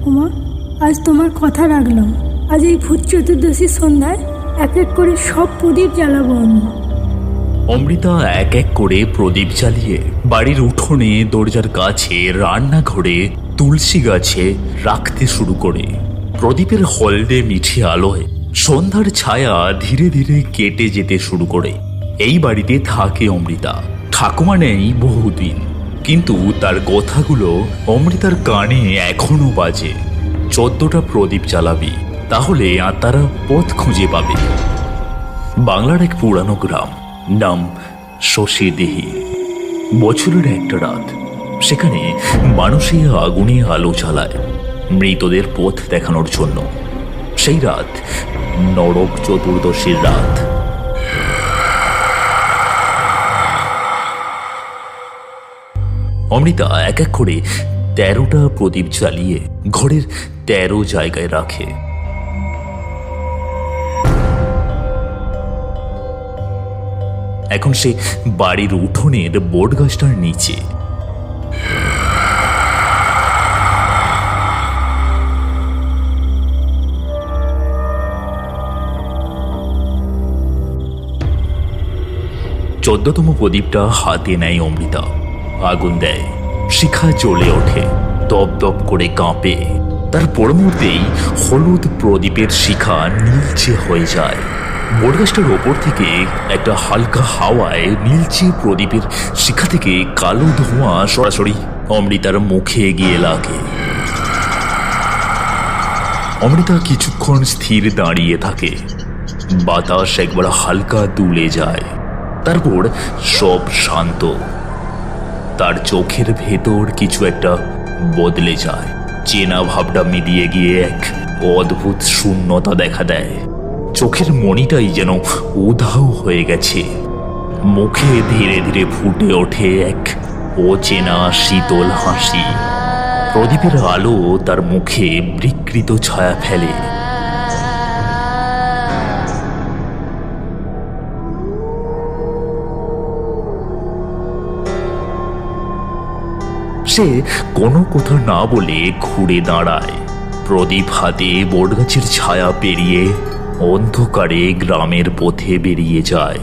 ঠাকুমা, আজ তোমার কথা রাখলাম। আজ এই ভূত চতুর্দশীর সন্ধ্যায় এক এক করে সব প্রদীপ জ্বালাবো আমি। অমৃতা এক এক করে প্রদীপ জ্বালিয়ে বাড়ির উঠোনে, দরজার কাছে, রান্নাঘরে, তুলসী গাছে রাখতে শুরু করে। প্রদীপের হলদে মিঠে আলোয় সন্ধ্যার ছায়া ধীরে ধীরে কেটে যেতে শুরু করে। এই বাড়িতে থাকে অমৃতা। ঠাকুমা নেই বহুদিন, কিন্তু তার কথাগুলো অমৃতার কানে এখনো বাজে। 14টা প্রদীপ জ্বালাবি, তাহলে আত্মারা পথ খুঁজে পাবে। বাংলার এক পুরানো গ্রাম, নাম শশীদিহি। বছরের একটা রাত, সেখানে মানুষে আগুনে আলো জ্বালায় মৃতদের পথ দেখানোর জন্য। সেই রাত নরক চতুর্দশীর রাত। অমৃতা এক এক করে 13টা প্রদীপ জ্বালিয়ে ঘরের 13 জায়গায় রাখে। এখন সে বাড়ির উঠোনের বট গাছটার নিচে। চোদ্দতম প্রদীপটা হাতে নেয় অমৃতা। আগুন দেয়, শিখা জ্বলে ওঠে, দপ দপ করে কাঁপে। তার পরমুহূর্তেই হলুদ প্রদীপের শিখা নীলচে হয়ে যায়। বটগাছটার ওপর থেকে একটা হালকা হাওয়ায় নীলচে প্রদীপের শিখা থেকে কালো ধোঁয়া সরাসরি অমৃতার মুখে গিয়ে লাগে। অমৃতা কিছুক্ষণ স্থির দাঁড়িয়ে থাকে। বাতাস একবার হালকা দুলে যায়, তারপর সব শান্ত। তার চোখের ভেতর কিছু একটা বদলে যায়। চেনা ভাবটা মিলিয়ে গিয়ে এক অদ্ভুত শূন্যতা দেখা দেয়। চোখের মণিটাই যেন উধাও হয়ে গেছে। মুখে ধীরে ধীরে ফুটে ওঠে এক অচেনা শীতল হাসি। প্রদীপের আলো তার মুখে বিকৃত ছায়া ফেলে। সে কোনো কথা না বলে ঘুরে দাঁড়ায়। প্রদীপ হাতে বটগাছের ছায়া পেরিয়ে অন্ধকারে গ্রামের পথে বেরিয়ে যায়।